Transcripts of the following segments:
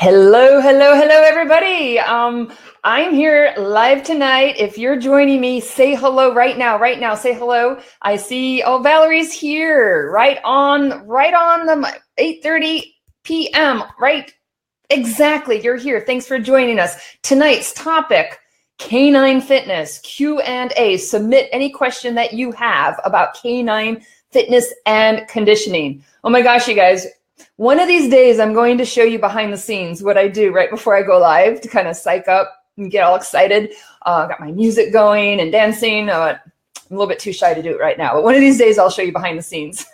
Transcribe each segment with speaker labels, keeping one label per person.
Speaker 1: Hello, hello, hello, everybody. I'm here live tonight. If you're joining me, say hello right now. Right now, say hello. I see. Oh, Valerie's here. Right on the 8:30 p.m. Right, exactly. You're here. Thanks for joining us. Tonight's topic: canine fitness Q&A. Submit any question that you have about canine fitness and conditioning. Oh my gosh, you guys. One of these days, I'm going to show you behind the scenes what I do right before I go live to kind of psych up and get all excited. Got my music going and dancing. I'm a little bit too shy to do it right now, but one of these days I'll show you behind the scenes.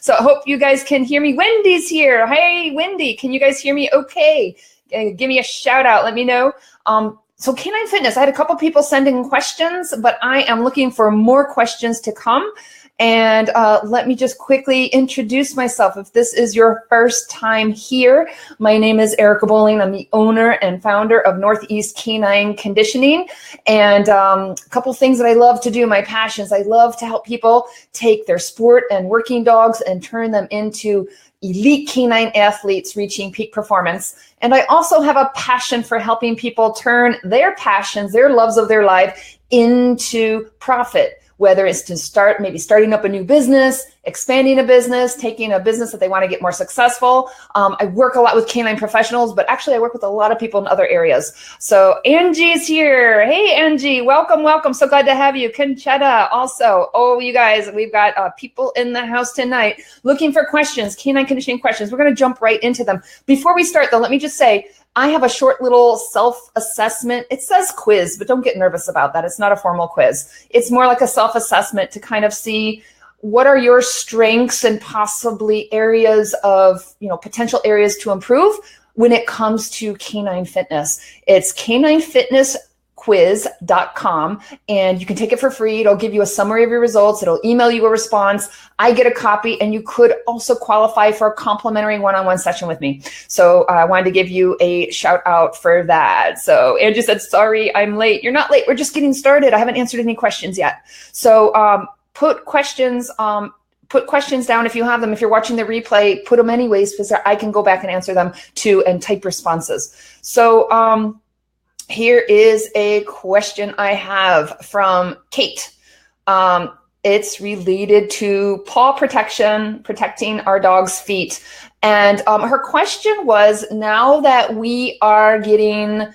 Speaker 1: So I hope you guys can hear me. Wendy's here. Hey, Wendy, can you guys hear me okay? Give me a shout out. Let me know. So canine fitness, I had a couple people sending questions, but I am looking for more questions to come. And let me just quickly introduce myself. If this is your first time here, my name is Erica Bowling. I'm the owner and founder of Northeast Canine Conditioning. And a couple things that I love to do, my passions. I love to help people take their sport and working dogs and turn them into elite canine athletes reaching peak performance. And I also have a passion for helping people turn their passions, their loves of their life into profit. Whether it's to start, maybe starting up a new business, expanding a business, taking a business that they want to get more successful. I work a lot with canine professionals, but actually I work with a lot of people in other areas. So Angie's here. Hey, Angie, welcome, welcome. So glad to have you. Conchetta also. Oh, you guys, we've got people in the house tonight looking for questions, canine conditioning questions. We're going to jump right into them. Before we start, though, let me just say, I have a short little self-assessment. It says quiz, but don't get nervous about that. It's not a formal quiz. It's more like a self-assessment to kind of see what are your strengths and possibly areas of, potential areas to improve when it comes to canine fitness. It's caninefitnessquiz.com, and you can take it for free. It'll give you a summary of your results. It'll email you a response. I get a copy, and you could also qualify for a complimentary one-on-one session with me. So I wanted to give you a shout out for that. So Andrew said, sorry, I'm late. You're not late. We're just getting started. I haven't answered any questions yet. So put questions down if you have them. If you're watching the replay, put them anyways, because I can go back and answer them too and type responses. So here is a question I have from Kate. It's related to paw protection, protecting our dog's feet. And her question was, now that we are getting,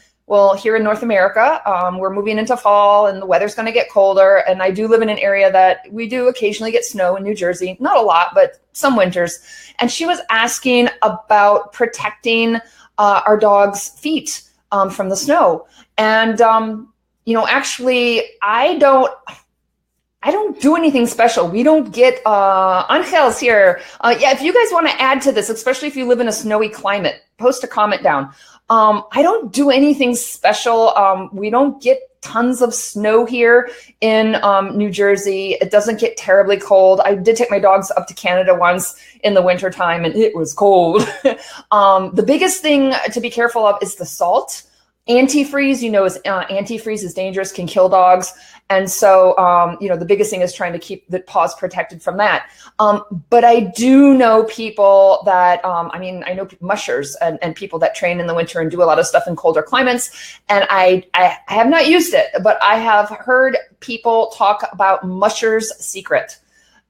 Speaker 1: here in North America, we're moving into fall and the weather's going to get colder. And I do live in an area that we do occasionally get snow in New Jersey. Not a lot, but some winters. And she was asking about protecting our dog's feet from the snow. And, actually, I don't do anything special. We don't get Angel's here. If you guys want to add to this, especially if you live in a snowy climate, post a comment down. I don't do anything special. We don't get tons of snow here in New Jersey. It doesn't get terribly cold. I did take my dogs up to Canada once in the wintertime, and it was cold. The biggest thing to be careful of is the salt. Antifreeze, antifreeze is dangerous, can kill dogs. And so, the biggest thing is trying to keep the paws protected from that. But I do know people that, I know mushers and people that train in the winter and do a lot of stuff in colder climates. And I have not used it, but I have heard people talk about Musher's Secret.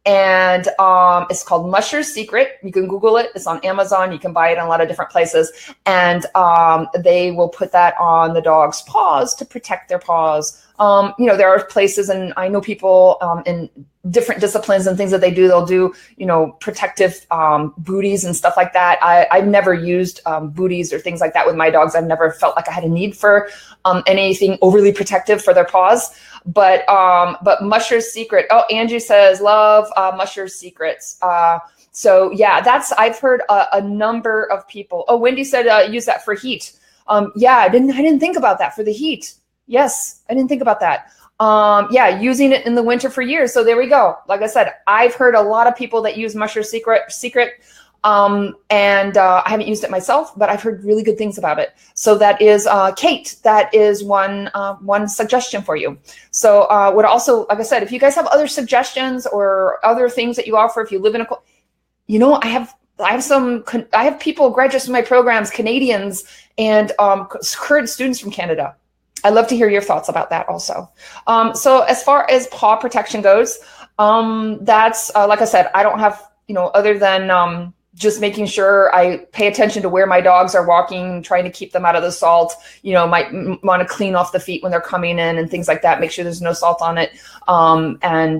Speaker 1: And it's called Musher's Secret. You can Google it. It's on Amazon. You can buy it in a lot of different places. And they will put that on the dog's paws to protect their paws. There are places, and I know people in different disciplines and things that they do. They'll do, protective booties and stuff like that. I've never used booties or things like that with my dogs. I've never felt like I had a need for anything overly protective for their paws. But Musher's Secret. Oh, Angie says, love Musher's Secrets. So yeah, I've heard a number of people. Oh, Wendy said use that for heat. I didn't think about that for the heat. Yes, I didn't think about that. Using it in the winter for years. So there we go. Like I said, I've heard a lot of people that use Musher's Secret. I haven't used it myself, but I've heard really good things about it. So that is Kate. That is one suggestion for you. So would also, like I said, if you guys have other suggestions or other things that you offer, if you live in I have I have people, graduates from my programs, Canadians, and current students from Canada. I'd love to hear your thoughts about that also. So as far as paw protection goes, that's like I said, I don't have, other than just making sure I pay attention to where my dogs are walking, trying to keep them out of the salt, might want to clean off the feet when they're coming in and things like that, make sure there's no salt on it. I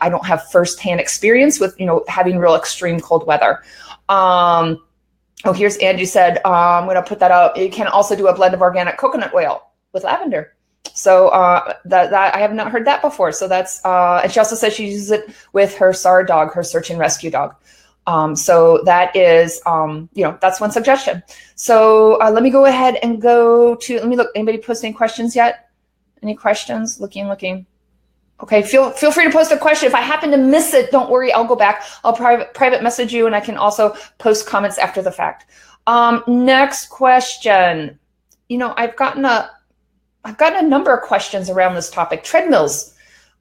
Speaker 1: don't have firsthand experience with, having real extreme cold weather. Here's Angie said, I'm going to put that out. You can also do a blend of organic coconut oil with lavender. So that I have not heard that before. So that's, and she also says she uses it with her SAR dog, her search and rescue dog. So that is, that's one suggestion. So let me go ahead and let me look. Anybody post any questions yet? Any questions? Looking. Okay. Feel free to post a question. If I happen to miss it, don't worry. I'll go back. I'll private message you, and I can also post comments after the fact. Next question. I've gotten a number of questions around this topic. Treadmills.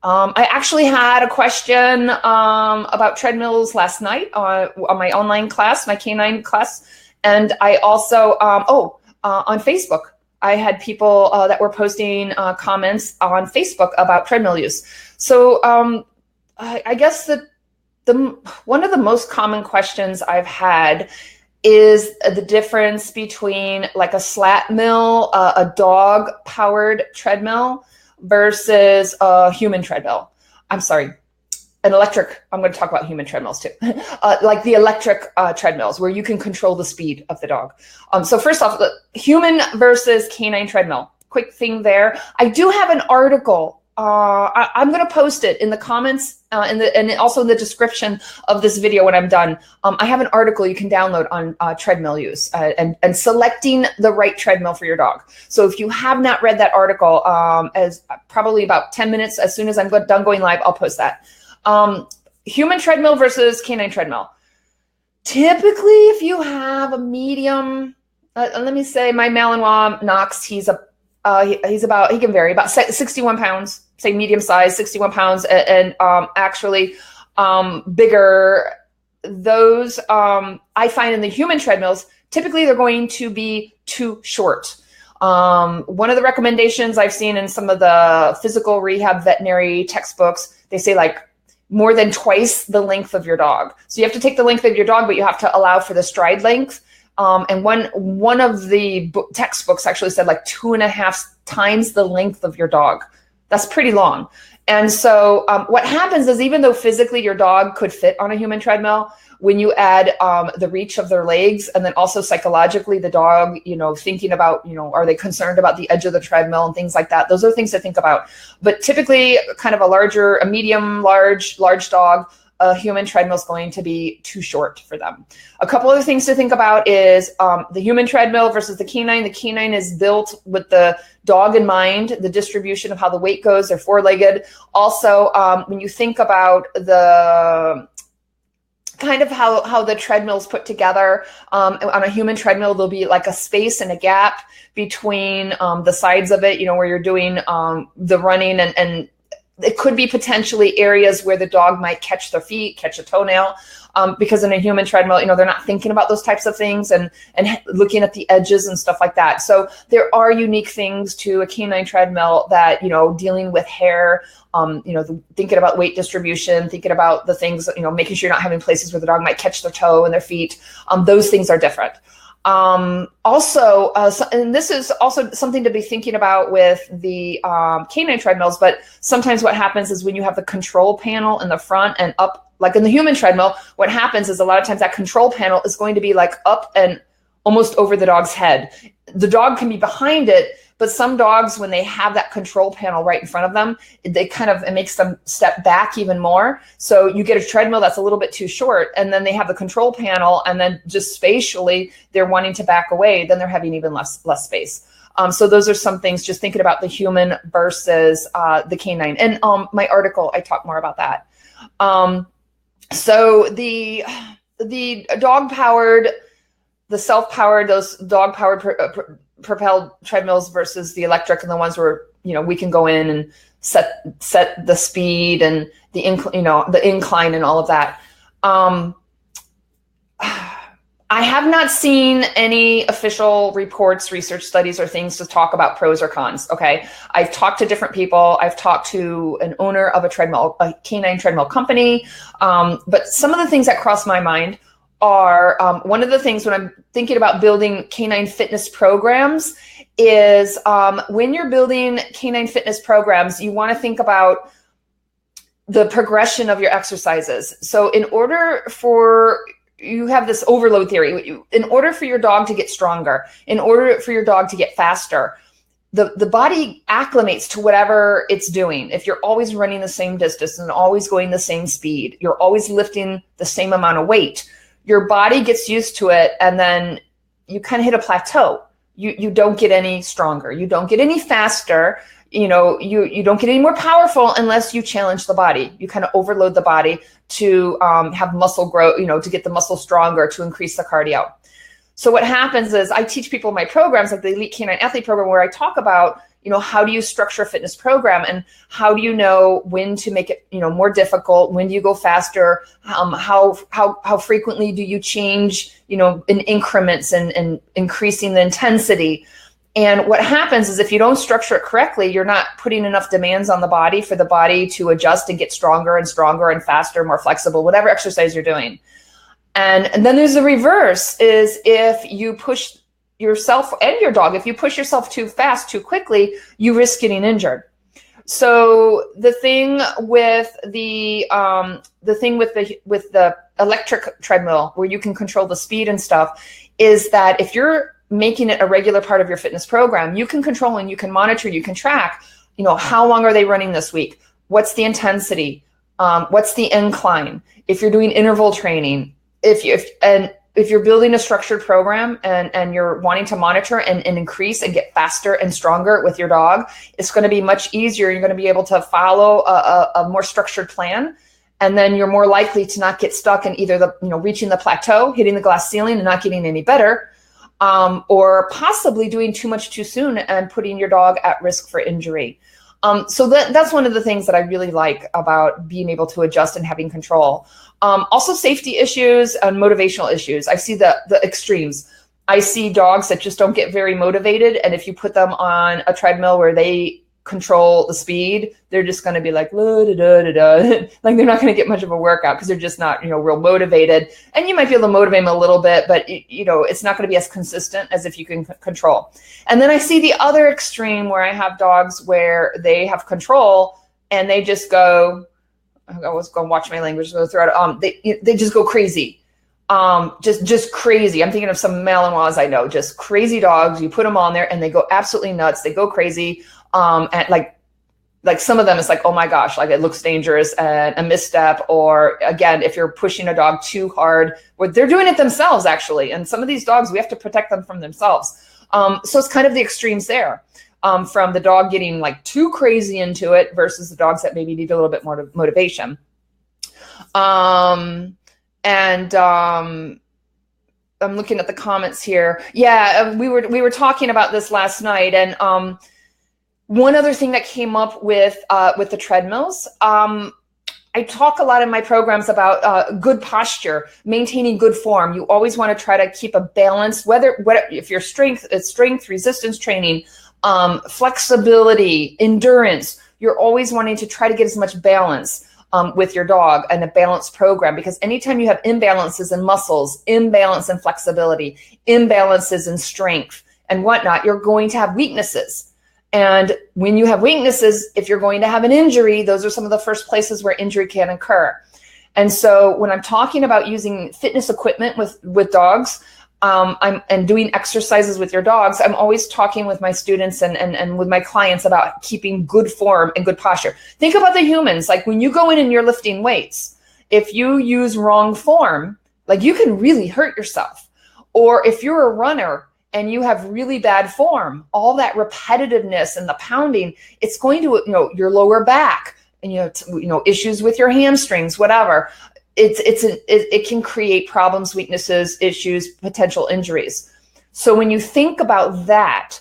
Speaker 1: I actually had a question about treadmills last night on my online class, my Canine class. And I also, on Facebook, I had people that were posting comments on Facebook about treadmill use. So I guess one of the most common questions I've had is the difference between like a slat mill, a dog-powered treadmill, versus a human treadmill. I'm sorry, an electric. I'm going to talk about human treadmills too. Like the electric treadmills where you can control the speed of the dog. So first off, the human versus canine treadmill. Quick thing there. I do have an article. I'm going to post it in the comments and also in the description of this video when I'm done. I have an article you can download on treadmill use and selecting the right treadmill for your dog. So if you have not read that article, as probably about 10 minutes, as soon as I'm done going live, I'll post that. Human treadmill versus canine treadmill. Typically, if you have a medium, let me say my Malinois Knox, he can vary about 61 pounds, say medium size, 61 pounds, and actually bigger. Those I find in the human treadmills, typically they're going to be too short. One of the recommendations I've seen in some of the physical rehab veterinary textbooks, they say like more than twice the length of your dog. So you have to take the length of your dog, but you have to allow for the stride length. And one of the textbooks actually said like 2.5 times the length of your dog. That's pretty long. And so what happens is even though physically your dog could fit on a human treadmill, when you add the reach of their legs and then also psychologically the dog, thinking about, are they concerned about the edge of the treadmill and things like that? Those are things to think about. But typically kind of a medium, large dog, a human treadmill is going to be too short for them. A couple other things to think about is the human treadmill versus the canine. The canine is built with the dog in mind, the distribution of how the weight goes. They're four-legged. Also, when you think about the kind of how the treadmill's put together, on a human treadmill, there'll be like a space and a gap between the sides of it, where you're doing the running and it could be potentially areas where the dog might catch their feet, catch a toenail, because in a human treadmill, they're not thinking about those types of things and looking at the edges and stuff like that. So there are unique things to a canine treadmill that, dealing with hair, thinking about weight distribution, thinking about the things, making sure you're not having places where the dog might catch their toe and their feet. Those things are different. Also, and this is also something to be thinking about with the canine treadmills, but sometimes what happens is when you have the control panel in the front and up, like in the human treadmill, what happens is a lot of times that control panel is going to be like up and almost over the dog's head. The dog can be behind it, but some dogs, when they have that control panel right in front of them, it makes them step back even more. So you get a treadmill that's a little bit too short, and then they have the control panel, and then just spatially, they're wanting to back away, then they're having even less space. So those are some things, just thinking about the human versus the canine. And my article, I talk more about that. So the dog-powered, the self-powered, those dog-powered propelled treadmills versus the electric, and the ones where we can go in and set the speed and the incline and all of that. I have not seen any official reports, research studies, or things to talk about pros or cons. Okay. I've talked to different people. I've talked to an owner of a canine treadmill company. But some of the things that cross my mind are, one of the things when I'm thinking about building canine fitness programs is, when you're building canine fitness programs, you want to think about the progression of your exercises. So in order for you have this overload theory. In order for your dog to get stronger, in order for your dog to get faster, the body acclimates to whatever it's doing. If you're always running the same distance and always going the same speed, you're always lifting the same amount of weight, your body gets used to it, and then you kind of hit a plateau. You don't get any stronger. You don't get any faster. You don't get any more powerful unless you challenge the body. You kind of overload the body to have muscle grow, to get the muscle stronger, to increase the cardio. So what happens is I teach people in my programs, like the Elite Canine Athlete program, where I talk about, how do you structure a fitness program, and how do you know when to make it, more difficult? When do you go faster? How frequently do you change, in increments and increasing the intensity? And what happens is if you don't structure it correctly, you're not putting enough demands on the body for the body to adjust and get stronger and stronger and faster, more flexible, whatever exercise you're doing. And then there's the reverse, is if you push yourself and your dog, if you push yourself too fast, too quickly, you risk getting injured. So the thing with the electric treadmill, where you can control the speed and stuff, is that if you're making it a regular part of your fitness program, you can control and you can monitor, you can track, how long are they running this week? What's the intensity? What's the incline? If you're doing interval training, if you're building a structured program and you're wanting to monitor and increase and get faster and stronger with your dog, it's going to be much easier. You're going to be able to follow a more structured plan. And then you're more likely to not get stuck in either reaching the plateau, hitting the glass ceiling and not getting any better, or possibly doing too much too soon and putting your dog at risk for injury. So that's one of the things that I really like about being able to adjust and having control. Also safety issues and motivational issues. I see the extremes. I see dogs that just don't get very motivated. And if you put them on a treadmill where they control the speed, they're just going to be like, like they're not going to get much of a workout because they're just not, real motivated. And you might be able to motivate them a little bit, but it's not going to be as consistent as if you can control. And then I see the other extreme where I have dogs where they have control and they just go, I was going to watch my language, go through it. They just go crazy. Just crazy. I'm thinking of some Malinois I know, just crazy dogs. You put them on there and they go absolutely nuts. They go crazy. And like some of them, it's like, oh my gosh, like it looks dangerous and a misstep. Or again, if you're pushing a dog too hard, well, they're doing it themselves actually. And some of these dogs, we have to protect them from themselves. So it's kind of the extremes there, from the dog getting like too crazy into it versus the dogs that maybe need a little bit more motivation. I'm looking at the comments here. Yeah, we were talking about this last night, and one other thing that came up with the treadmills, I talk a lot in my programs about good posture, maintaining good form. You always want to try to keep a balance, whether if your strength, resistance training, flexibility, endurance. You're always wanting to try to get as much balance with your dog and a balanced program, because anytime you have imbalances in muscles, imbalance in flexibility, imbalances in strength and whatnot, you're going to have weaknesses. And when you have weaknesses, if you're going to have an injury, those are some of the first places where injury can occur. And so when I'm talking about using fitness equipment with dogs, and doing exercises with your dogs, I'm always talking with my students and with my clients about keeping good form and good posture. Think about the humans. Like when you go in and you're lifting weights, if you use wrong form, like you can really hurt yourself. Or if you're a runner and you have really bad form, all that repetitiveness and the pounding, it's going to, your lower back and, issues with your hamstrings, whatever. It can create problems, weaknesses, issues, potential injuries. So when you think about that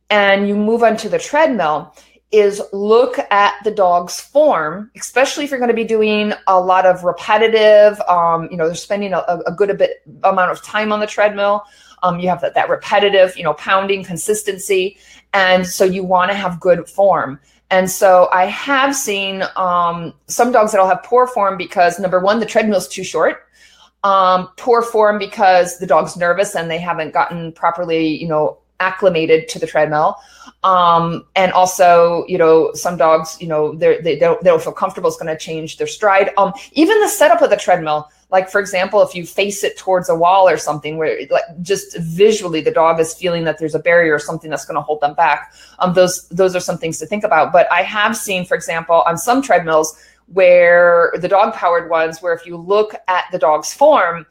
Speaker 1: and you move onto the treadmill, is look at the dog's form, especially if you're going to be doing a lot of repetitive, they're spending a good amount of time on the treadmill. You have that repetitive, pounding consistency. And so you want to have good form. And so I have seen some dogs that'll have poor form because, number one, the treadmill's too short. Poor form because the dog's nervous and they haven't gotten properly, acclimated to the treadmill. And also, some dogs, they don't feel comfortable. It's going to change their stride. Even the setup of the treadmill, like, for example, if you face it towards a wall or something where like just visually the dog is feeling that there's a barrier or something that's going to hold them back. Those are some things to think about. But I have seen, for example, on some treadmills where the dog powered ones, where if you look at the dog's form,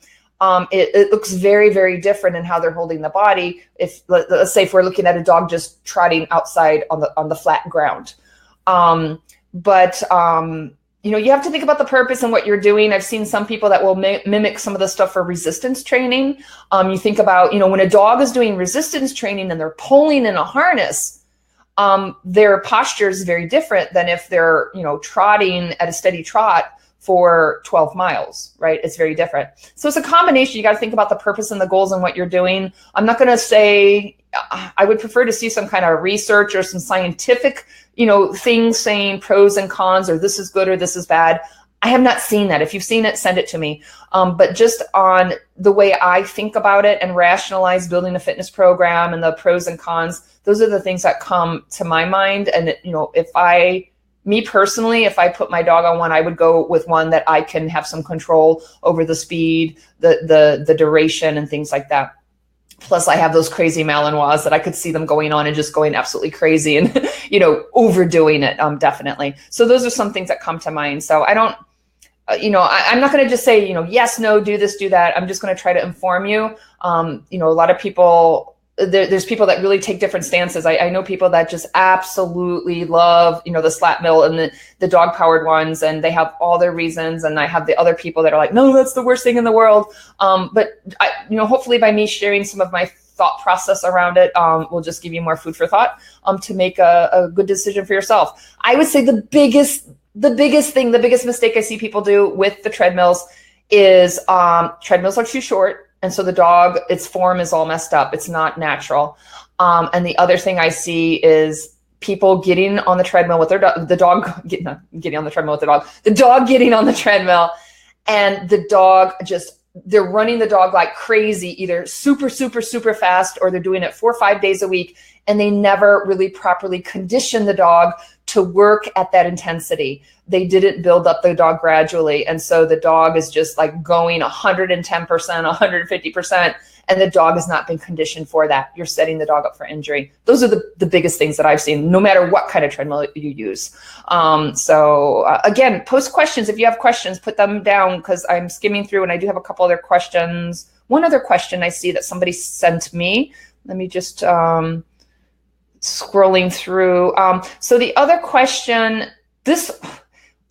Speaker 1: it looks very, very different in how they're holding the body. Let's say if we're looking at a dog just trotting outside on the flat ground. You have to think about the purpose and what you're doing. I've seen some people that will mimic some of the stuff for resistance training. You think about, when a dog is doing resistance training and they're pulling in a harness, their posture is very different than if they're, trotting at a steady trot for 12 miles, right? It's very different. So it's a combination. You got to think about the purpose and the goals and what you're doing. I'm not going to say, I would prefer to see some kind of research or some scientific, things saying pros and cons, or this is good or this is bad. I have not seen that. If you've seen it, send it to me. But just on the way I think about it and rationalize building a fitness program and the pros and cons, those are the things that come to my mind. And, me personally, if I put my dog on one, I would go with one that I can have some control over the speed, the duration and things like that. Plus I have those crazy Malinois that I could see them going on and just going absolutely crazy and, overdoing it. Definitely. So those are some things that come to mind. So I don't, I'm not going to just say, yes, no, do this, do that. I'm just going to try to inform you. A lot of people, there's people that really take different stances. I know people that just absolutely love, the slat mill and the dog powered ones, and they have all their reasons. And I have the other people that are like, no, that's the worst thing in the world. But hopefully by me sharing some of my thought process around it, will just give you more food for thought, to make a good decision for yourself. I would say the biggest mistake I see people do with the treadmills is, treadmills are too short. And so the dog, its form is all messed up. It's not natural. And the other thing I see is people getting on the treadmill with their dog, the dog getting on the treadmill with the dog getting on the treadmill, and the dog they're running the dog like crazy, either super, super, super fast, or they're doing it 4 or 5 days a week. And they never really properly condition the dog to work at that intensity. They didn't build up the dog gradually. And so the dog is just like going 110%, 150%, and the dog has not been conditioned for that. You're setting the dog up for injury. Those are the biggest things that I've seen, no matter what kind of treadmill you use. Again, post questions. If you have questions, put them down, because I'm skimming through and I do have a couple other questions. One other question I see that somebody sent me. Let me just scrolling through. So the other question, this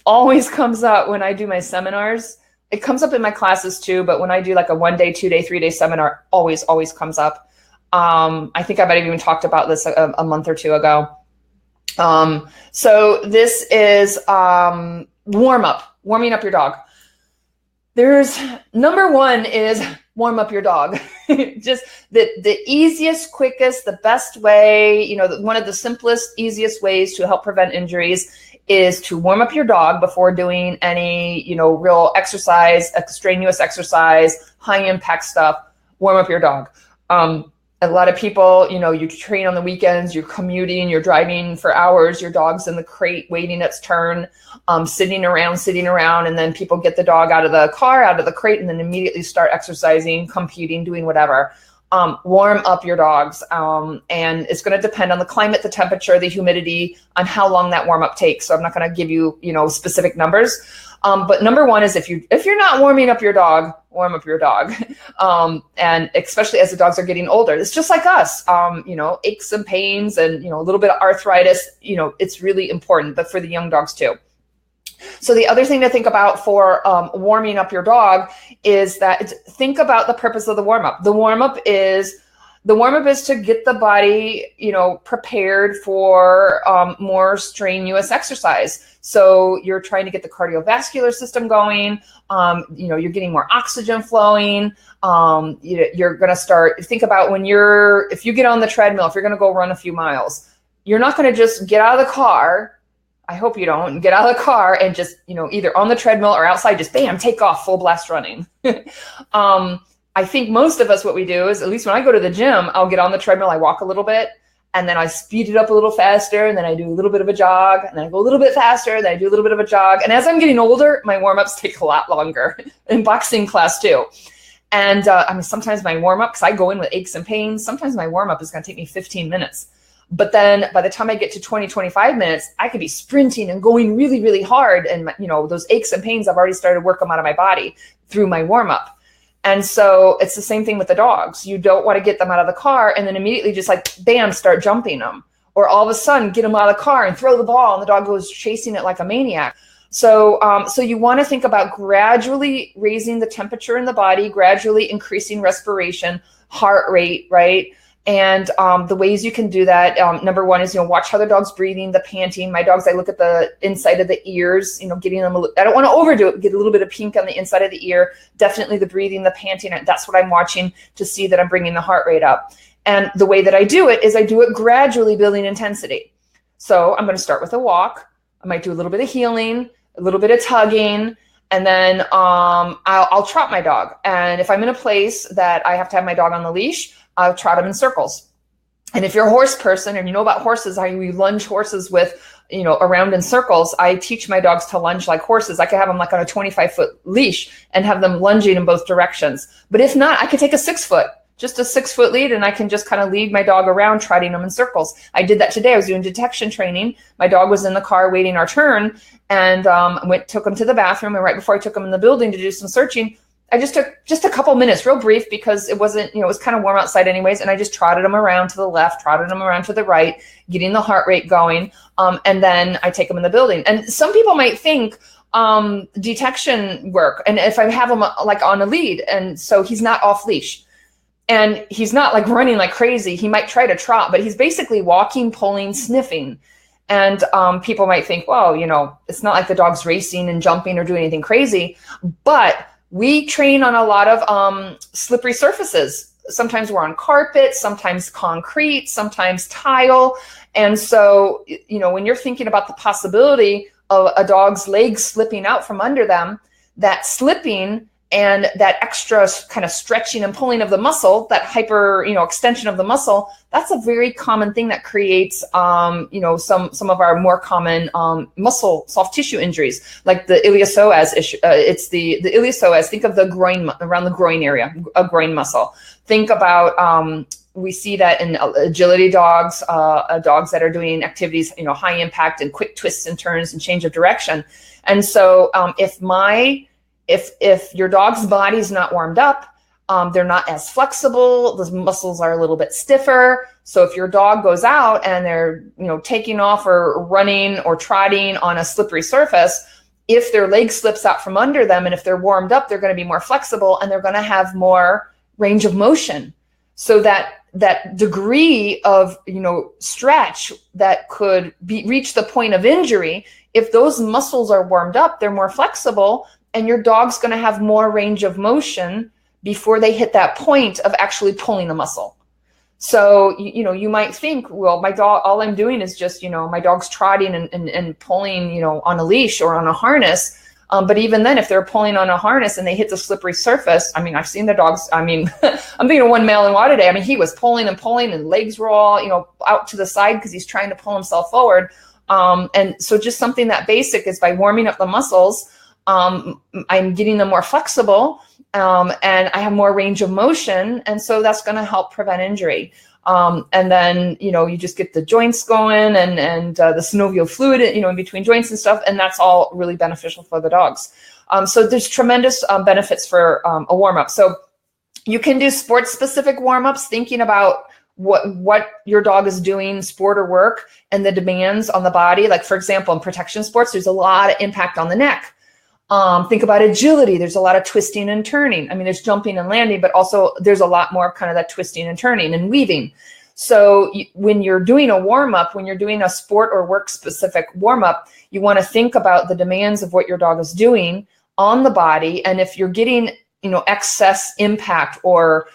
Speaker 1: always comes up when I do my seminars. It comes up in my classes too, but when I do like a 1 day, 2 day, 3 day seminar, always comes up. I think I might have even talked about this a month or two ago. So this is warming up your dog. There's number one is warm up your dog. Just the easiest, quickest, the best way, one of the simplest, easiest ways to help prevent injuries is to warm up your dog before doing any, real exercise, strenuous exercise, high impact stuff. Warm up your dog. A lot of people, you train on the weekends, you're commuting, you're driving for hours, your dog's in the crate waiting its turn, sitting around, and then people get the dog out of the car, out of the crate, and then immediately start exercising, competing, doing whatever. Warm up your dogs. And it's going to depend on the climate, the temperature, the humidity, on how long that warm up takes. So I'm not going to give you, specific numbers. But number one is if you're not warming up your dog, warm up your dog. And especially as the dogs are getting older, it's just like us, aches and pains and, a little bit of arthritis, it's really important, but for the young dogs too. So the other thing to think about for warming up your dog is that think about the purpose of the warm up. The warm up is The warm up is to get the body, prepared for more strenuous exercise. So you're trying to get the cardiovascular system going. You're getting more oxygen flowing. You're going to think about if you get on the treadmill, if you're going to go run a few miles, you're not going to just get out of the car. I hope you don't get out of the car and just, either on the treadmill or outside, just bam, take off full blast running. I think most of us, what we do is, at least when I go to the gym, I'll get on the treadmill, I walk a little bit, and then I speed it up a little faster, and then I do a little bit of a jog, and then I go a little bit faster, then I do a little bit of a jog. And as I'm getting older, my warm-ups take a lot longer, in boxing class too. And sometimes my warm-up, because I go in with aches and pains, sometimes my warm-up is going to take me 15 minutes. But then by the time I get to 20, 25 minutes, I could be sprinting and going really, really hard. And, those aches and pains, I've already started working them out of my body through my warm-up. And so it's the same thing with the dogs. You don't want to get them out of the car and then immediately just bam, start jumping them. Or all of a sudden get them out of the car and throw the ball and the dog goes chasing it like a maniac. So you want to think about gradually raising the temperature in the body, gradually increasing respiration, heart rate, right? And the ways you can do that, number one is, watch how the dog's breathing, the panting. My dogs, I look at the inside of the ears, getting them, I don't want to overdo it, get a little bit of pink on the inside of the ear. Definitely the breathing, the panting, that's what I'm watching to see that I'm bringing the heart rate up. And the way that I do it is I do it gradually building intensity. So I'm going to start with a walk. I might do a little bit of heeling, a little bit of tugging, and then I'll trot my dog. And if I'm in a place that I have to have my dog on the leash, I'll trot them in circles. And if you're a horse person and you know about horses, how we lunge horses with, around in circles, I teach my dogs to lunge like horses. I could have them on a 25-foot leash and have them lunging in both directions. But if not, I could take a 6-foot, just a 6-foot lead, and I can just kind of lead my dog around, trotting them in circles. I did that today. I was doing detection training. My dog was in the car waiting our turn, and took him to the bathroom. And right before I took him in the building to do some searching, I just took just a couple minutes, real brief, because it wasn't, it was kind of warm outside anyways. And I just trotted them around to the left, trotted them around to the right, getting the heart rate going. And then I take them in the building. And some people might think detection work. And if I have him on a lead, and so he's not off leash and he's not running like crazy, he might try to trot, but he's basically walking, pulling, sniffing. And people might think, well, it's not like the dog's racing and jumping or doing anything crazy, but we train on a lot of slippery surfaces. Sometimes we're on carpet, sometimes concrete, sometimes tile. And so, when you're thinking about the possibility of a dog's legs slipping out from under them, that slipping and that extra kind of stretching and pulling of the muscle, that hyper, extension of the muscle, that's a very common thing that creates, some of our more common muscle soft tissue injuries, like the iliopsoas issue. It's the iliopsoas. Think of the groin, around the groin area, a groin muscle. Think about, we see that in agility dogs, dogs that are doing activities, high impact and quick twists and turns and change of direction. And so if your dog's body's not warmed up, they're not as flexible. The muscles are a little bit stiffer. So if your dog goes out and they're, taking off or running or trotting on a slippery surface, if their leg slips out from under them and if they're warmed up, they're going to be more flexible and they're going to have more range of motion. So that degree of, stretch that could reach the point of injury, if those muscles are warmed up, they're more flexible. And your dog's going to have more range of motion before they hit that point of actually pulling a muscle. So, you might think, well, my dog, all I'm doing is just, my dog's trotting and pulling, on a leash or on a harness. But even then, if they're pulling on a harness and they hit the slippery surface, I've seen the dogs, I'm thinking of one male in water today. He was pulling and legs were all, out to the side because he's trying to pull himself forward. And so just something that basic is by warming up the muscles, I'm getting them more flexible, and I have more range of motion. And so that's going to help prevent injury. And then, you just get the joints going and the synovial fluid, in between joints and stuff. And that's all really beneficial for the dogs. So there's tremendous benefits for a warm up. So you can do sports specific warm ups, thinking about what your dog is doing, sport or work, and the demands on the body. Like, for example, in protection sports, there's a lot of impact on the neck. Think about agility. There's a lot of twisting and turning. I mean, there's jumping and landing, but also there's a lot more of kind of that twisting and turning and weaving. So when you're doing a warm up, when you're doing a sport or work specific warm up, you want to think about the demands of what your dog is doing on the body. And if you're getting, excess impact or,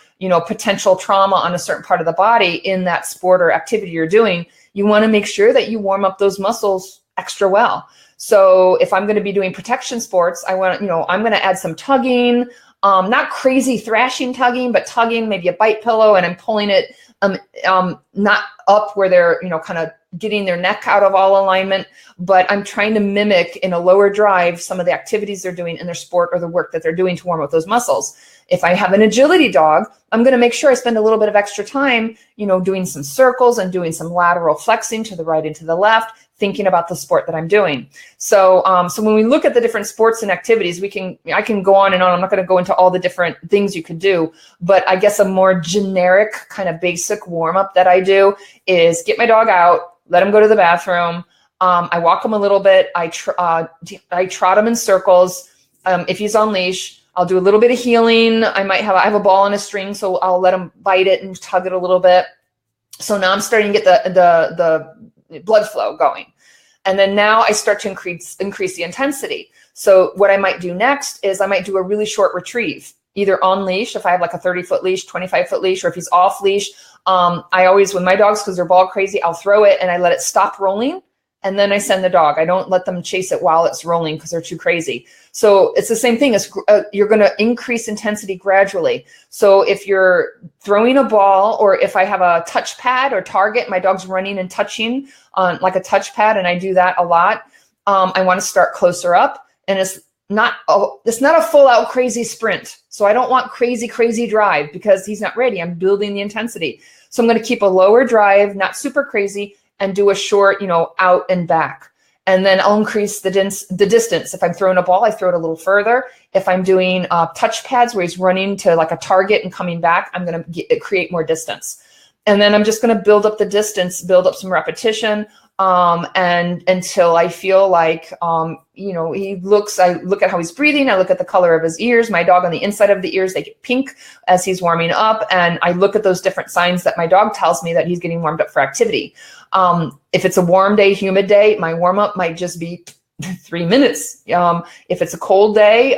Speaker 1: potential trauma on a certain part of the body in that sport or activity you're doing, you want to make sure that you warm up those muscles extra well. So if I'm going to be doing protection sports, I'm going to add some tugging, not crazy thrashing tugging, but tugging, maybe a bite pillow, and I'm pulling it not up where they're, kind of getting their neck out of all alignment, but I'm trying to mimic in a lower drive some of the activities they're doing in their sport or the work that they're doing to warm up those muscles. If I have an agility dog, I'm going to make sure I spend a little bit of extra time, doing some circles and doing some lateral flexing to the right and to the left, thinking about the sport that I'm doing. So when we look at the different sports and activities, I can go on and on. I'm not going to go into all the different things you could do, but I guess a more generic kind of basic warm up that I do is get my dog out, let him go to the bathroom. I walk him a little bit. I trot him in circles. If he's on leash, I'll do a little bit of healing. I have a ball and a string, so I'll let him bite it and tug it a little bit. So now I'm starting to get the blood flow going. And then now I start to increase the intensity. So what I might do next is I might do a really short retrieve, either on leash, if I have like a 30-foot leash, 25-foot leash, or if he's off leash. I always, with my dogs, because they're ball crazy, I'll throw it and I let it stop rolling. And then I send the dog. I don't let them chase it while it's rolling because they're too crazy. So it's the same thing as you're going to increase intensity gradually. So if you're throwing a ball, or if I have a touch pad or target, my dog's running and touching on like a touch pad, and I do that a lot. I want to start closer up, and it's not a full out crazy sprint. So I don't want crazy drive because he's not ready. I'm building the intensity. So I'm going to keep a lower drive, not super crazy, and do a short, out and back. And then I'll increase the distance. If I'm throwing a ball, I throw it a little further. If I'm doing touch pads where he's running to like a target and coming back, I'm going to create more distance. And then I'm just going to build up the distance, build up some repetition, and until I feel like, I look at how he's breathing. I look at the color of his ears. My dog on the inside of the ears, they get pink as he's warming up. And I look at those different signs that my dog tells me that he's getting warmed up for activity. If it's a warm day, humid day, my warm up might just be 3 minutes. If it's a cold day,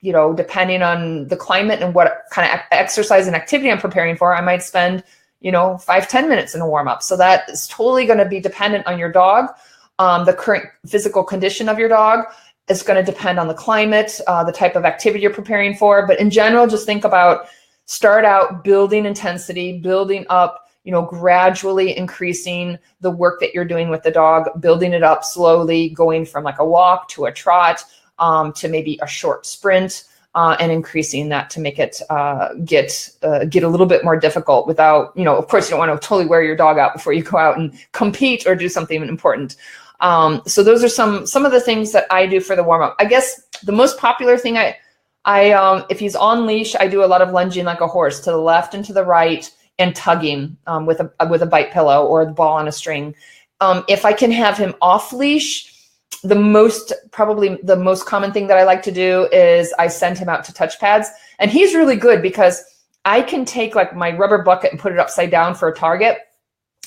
Speaker 1: depending on the climate and what kind of exercise and activity I'm preparing for, I might spend 5-10 minutes in a warm up. So that is totally going to be dependent on your dog. The current physical condition of your dog is going to depend on the climate, the type of activity you're preparing for. But in general, just think about, start out building intensity, building up, gradually increasing the work that you're doing with the dog, building it up slowly, going from like a walk to a trot, to maybe a short sprint, and increasing that to make it get a little bit more difficult without, of course, you don't want to totally wear your dog out before you go out and compete or do something important. So those are some of the things that I do for the warm up. I guess the most popular thing I if he's on leash, I do a lot of lunging like a horse to the left and to the right, and tugging with a bite pillow or the ball on a string. If I can have him off leash, probably the most common thing that I like to do is I send him out to touch pads. And he's really good because I can take like my rubber bucket and put it upside down for a target,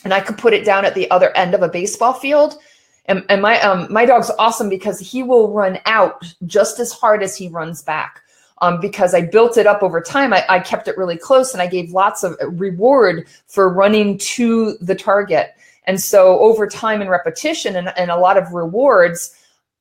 Speaker 1: and I could put it down at the other end of a baseball field. And my dog's awesome because he will run out just as hard as he runs back. Because I built it up over time, I kept it really close, and I gave lots of reward for running to the target. And so over time and repetition and a lot of rewards,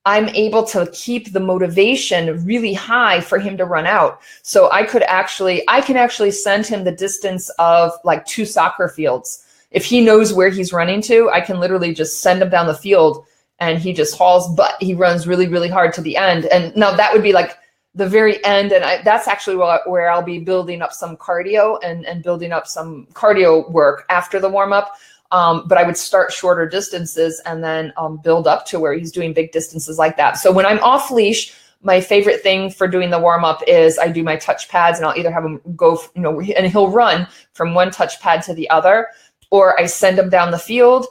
Speaker 1: I'm able to keep the motivation really high for him to run out. So I can actually send him the distance of like 2 soccer fields. If he knows where he's running to, I can literally just send him down the field, and he just hauls butt. He runs really, really hard to the end. And now that would be like the very end. And that's actually where I'll be building up some cardio and building up some cardio work after the warm up. But I would start shorter distances and then build up to where he's doing big distances like that. So when I'm off leash, my favorite thing for doing the warm up is I do my touch pads, and I'll either have him go, and he'll run from one touch pad to the other, or I send him down the field.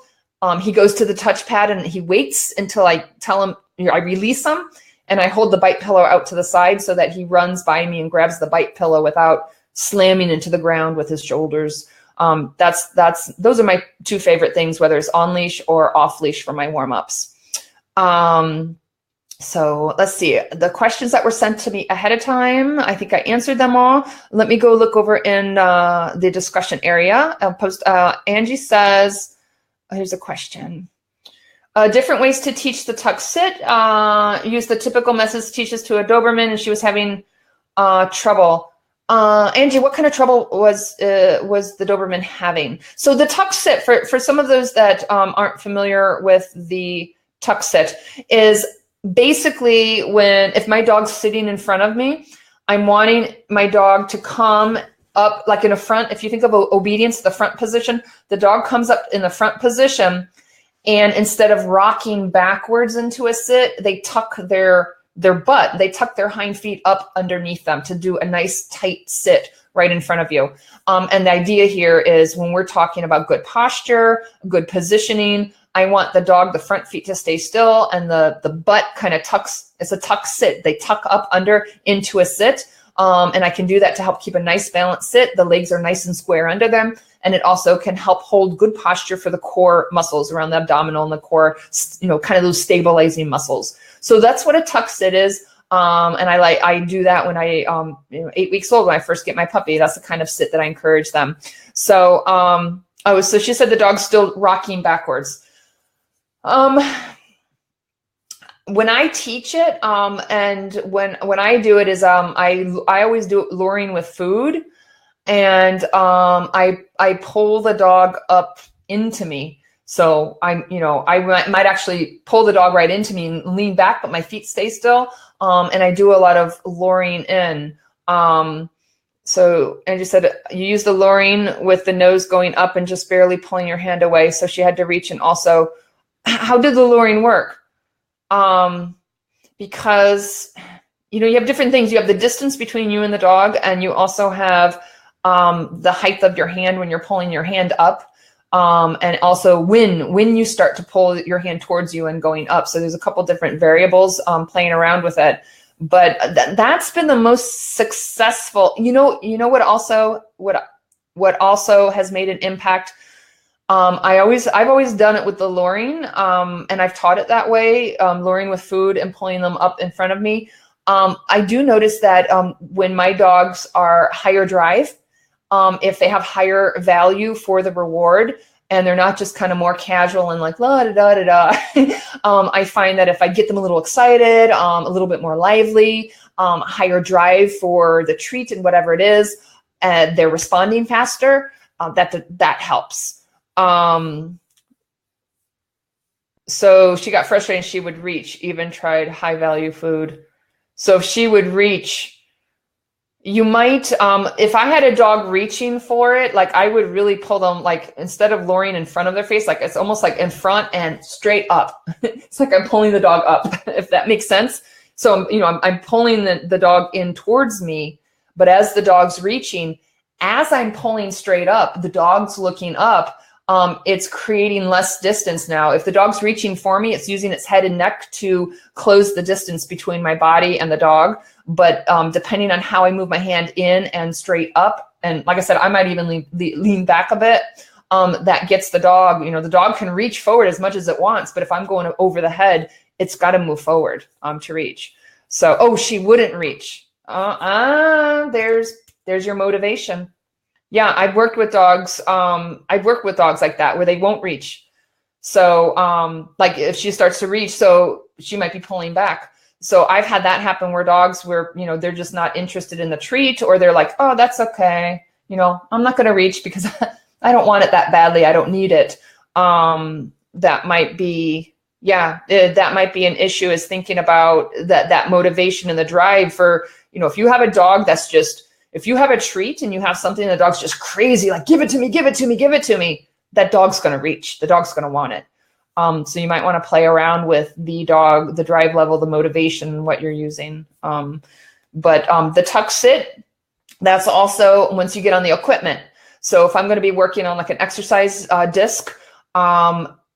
Speaker 1: He goes to the touch pad and he waits until I tell him, I release him. and I hold the bite pillow out to the side so that he runs by me and grabs the bite pillow without slamming into the ground with his shoulders. Those are my two favorite things, whether it's on leash or off leash for my warm-ups. So let's see, the questions that were sent to me ahead of time, I think I answered them all. Let me go look over in the discussion area. Angie says, here's a question. Different ways to teach the tuck sit. Use the typical methods teaches to a Doberman, and she was having trouble. Angie, what kind of trouble was the Doberman having? So the tuck sit, for some of those that aren't familiar with the tuck sit, is basically if my dog's sitting in front of me, I'm wanting my dog to come up like in a front. If you think of obedience, the front position, the dog comes up in the front position, and instead of rocking backwards into a sit, they tuck their butt, they tuck their hind feet up underneath them to do a nice tight sit right in front of you. And the idea here is when we're talking about good posture, good positioning, I want the front feet to stay still, and the butt kind of tucks. It's a tuck sit. They tuck up under into a sit. And I can do that to help keep a nice balanced sit. The legs are nice and square under them. And it also can help hold good posture for the core muscles around the abdominal and the core, kind of those stabilizing muscles. So that's what a tuck sit is. And I do that when 8 weeks old, when I first get my puppy. That's the kind of sit that I encourage them. So, so she said the dog's still rocking backwards. When I teach it, and when I do it is, I always do it luring with food, and I pull the dog up into me. So I might actually pull the dog right into me and lean back, but my feet stay still. And I do a lot of luring in. So Angie said you use the luring with the nose going up and just barely pulling your hand away. So she had to reach. And also, how did the luring work? Because, you have different things. You have the distance between you and the dog, and you also have the height of your hand when you're pulling your hand up. And also when you start to pull your hand towards you and going up. So there's a couple different variables playing around with it. But that's been the most successful. What also has made an impact. I've always done it with the luring, and I've taught it that way, luring with food and pulling them up in front of me. I do notice that when my dogs are higher drive, if they have higher value for the reward, and they're not just kind of more casual and like la da da da da, I find that if I get them a little excited, a little bit more lively, higher drive for the treat and whatever it is, they're responding faster. That helps. So she got frustrated. She would reach, even tried high value food. So if she would reach, you might, if I had a dog reaching for it, like I would really pull them, like instead of luring in front of their face, like it's almost like in front and straight up. It's like I'm pulling the dog up, if that makes sense. So, I'm pulling the dog in towards me, but as the dog's reaching, as I'm pulling straight up, the dog's looking up. It's creating less distance now. If the dog's reaching for me, it's using its head and neck to close the distance between my body and the dog. But depending on how I move my hand in and straight up, and like I said, I might even lean back a bit, that gets the dog. The dog can reach forward as much as it wants, but if I'm going over the head, it's got to move forward to reach. So, she wouldn't reach. There's your motivation. Yeah, I've worked with dogs. I've worked with dogs like that where they won't reach. So like if she starts to reach, so she might be pulling back. So I've had that happen where dogs where, they're just not interested in the treat, or they're like, oh, that's okay. I'm not going to reach because I don't want it that badly. I don't need it. That might be, that might be an issue, is thinking about that motivation and the drive for, if you have a dog that's just, if you have a treat and you have something, the dog's just crazy, like, give it to me, give it to me, give it to me, that dog's going to reach. The dog's going to want it. So you might want to play around with the dog, the drive level, the motivation, what you're using. But the tuck sit, that's also once you get on the equipment. So if I'm going to be working on like an exercise disc,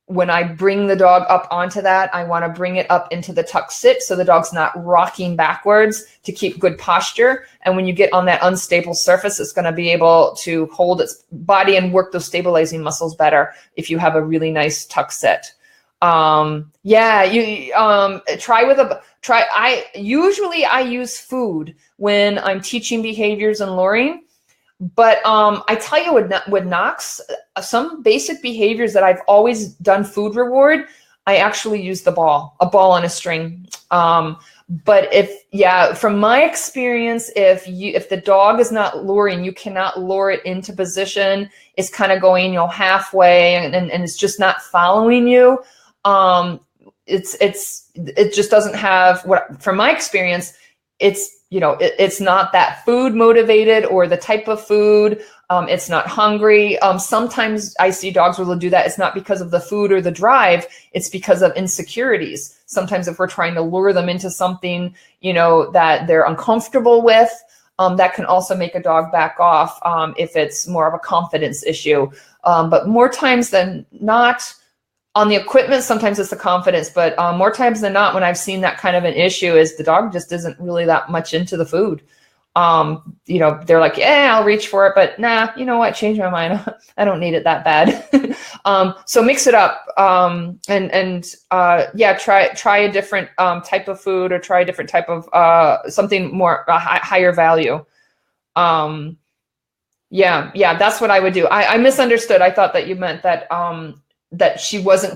Speaker 1: when I bring the dog up onto that, I want to bring it up into the tuck sit so the dog's not rocking backwards to keep good posture. And when you get on that unstable surface, it's going to be able to hold its body and work those stabilizing muscles better if you have a really nice tuck sit. I use food when I'm teaching behaviors in Lorene. But I tell you, with Knox, some basic behaviors that I've always done food reward, I actually use a ball on a string. But from my experience, if the dog is not luring, you cannot lure it into position. It's kind of going, halfway, and it's just not following you. It just doesn't have from my experience, it's not that food motivated or the type of food. It's not hungry. Sometimes I see dogs where they'll do that. It's not because of the food or the drive. It's because of insecurities. Sometimes if we're trying to lure them into something, that they're uncomfortable with, that can also make a dog back off if it's more of a confidence issue. But more times than not, on the equipment, sometimes it's the confidence, but more times than not, when I've seen that kind of an issue, is the dog just isn't really that much into the food. They're like, I'll reach for it, but nah, you know what? Change my mind. I don't need it that bad. So mix it up, try a different type of food, or try a different type of something more higher value. That's what I would do. I misunderstood. I thought that you meant that that she was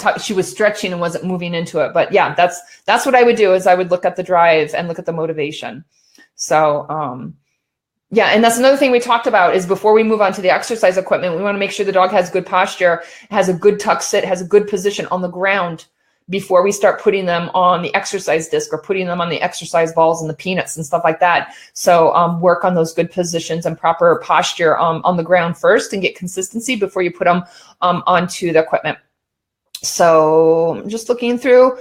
Speaker 1: stretching and wasn't moving into it. But yeah, that's what I would do, is I would look at the drive and look at the motivation. So, and that's another thing we talked about, is before we move on to the exercise equipment, we want to make sure the dog has good posture, has a good tuck sit, has a good position on the ground before we start putting them on the exercise disc or putting them on the exercise balls and the peanuts and stuff like that. So work on those good positions and proper posture on the ground first, and get consistency before you put them onto the equipment. So I'm just looking through.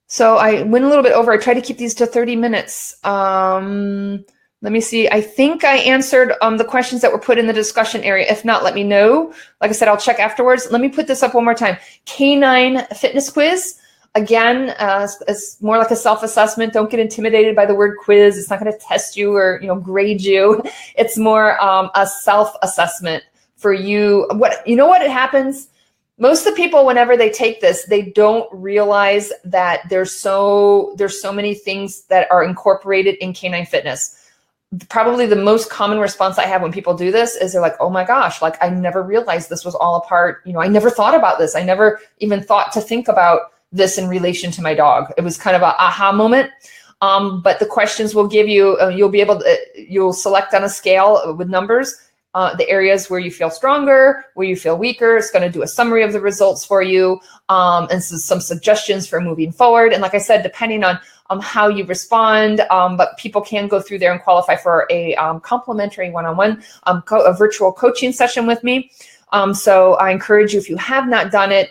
Speaker 1: So I went a little bit over. I tried to keep these to 30 minutes. Let me see. I think I answered the questions that were put in the discussion area. If not, let me know. Like I said, I'll check afterwards. Let me put this up one more time. Canine fitness quiz. Again, it's more like a self-assessment. Don't get intimidated by the word quiz. It's not going to test you or grade you. It's more a self-assessment for you. What it happens? Most of the people, whenever they take this, they don't realize that there's so many things that are incorporated in canine fitness. Probably the most common response I have when people do this is they're like, oh my gosh, like I never realized this was all a part. I never thought about this. I never even thought to think about this in relation to my dog. It was kind of a aha moment. But the questions will give you, you'll select on a scale with numbers, the areas where you feel stronger, where you feel weaker. It's going to do a summary of the results for you, and some suggestions for moving forward. And like I said, depending on how you respond, but people can go through there and qualify for a complimentary one-on-one a virtual coaching session with me. So I encourage you, if you have not done it,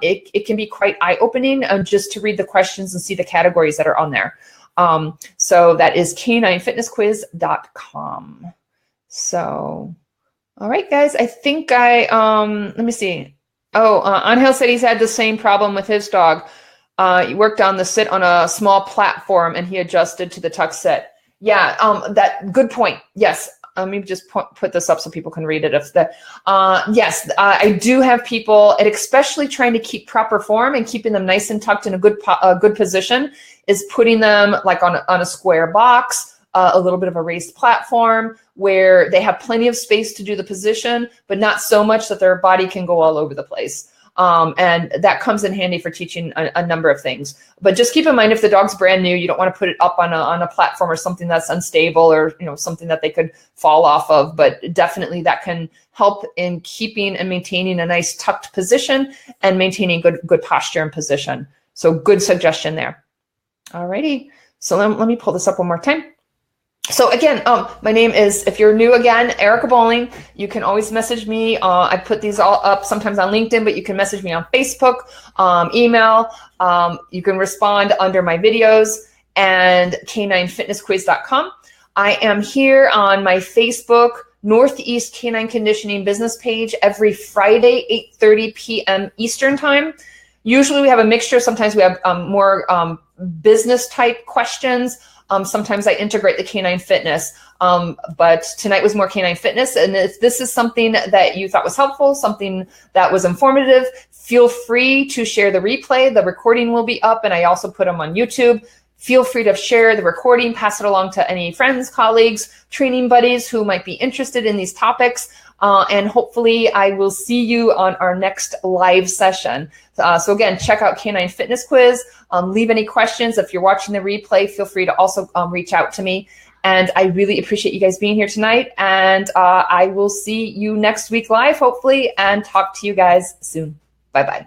Speaker 1: it can be quite eye-opening just to read the questions and see the categories that are on there. So that is caninefitnessquiz.com. So, all right, guys, I think let me see. Angel said he's had the same problem with his dog. He worked on the sit on a small platform and he adjusted to the tuck sit. Yeah, that good point. Yes. Let me just put this up so people can read it. Yes, I do have people, and especially trying to keep proper form and keeping them nice and tucked in a good position, is putting them like on a square box, a little bit of a raised platform where they have plenty of space to do the position, but not so much that their body can go all over the place. And that comes in handy for teaching a number of things. But just keep in mind, if the dog's brand new, you don't want to put it up on a platform or something that's unstable, or something that they could fall off of. But definitely that can help in keeping and maintaining a nice tucked position and maintaining good posture and position. So good suggestion there. All righty. So let me pull this up one more time. So again, my name is, if you're new again, Erica Bowling. You can always message me. I put these all up sometimes on LinkedIn, but you can message me on Facebook, email. You can respond under my videos, and caninefitnessquiz.com. I am here on my Facebook Northeast Canine Conditioning business page every Friday, 8:30 p.m. Eastern time. Usually we have a mixture. Sometimes we have more business type questions. Sometimes I integrate the canine fitness, but tonight was more canine fitness. And if this is something that you thought was helpful, something that was informative, feel free to share the replay. The recording will be up, and I also put them on YouTube. Feel free to share the recording, pass it along to any friends, colleagues, training buddies who might be interested in these topics. And hopefully I will see you on our next live session. So again, check out Canine Fitness Quiz. Leave any questions. If you're watching the replay, feel free to also reach out to me. And I really appreciate you guys being here tonight. And I will see you next week live, hopefully, and talk to you guys soon. Bye-bye.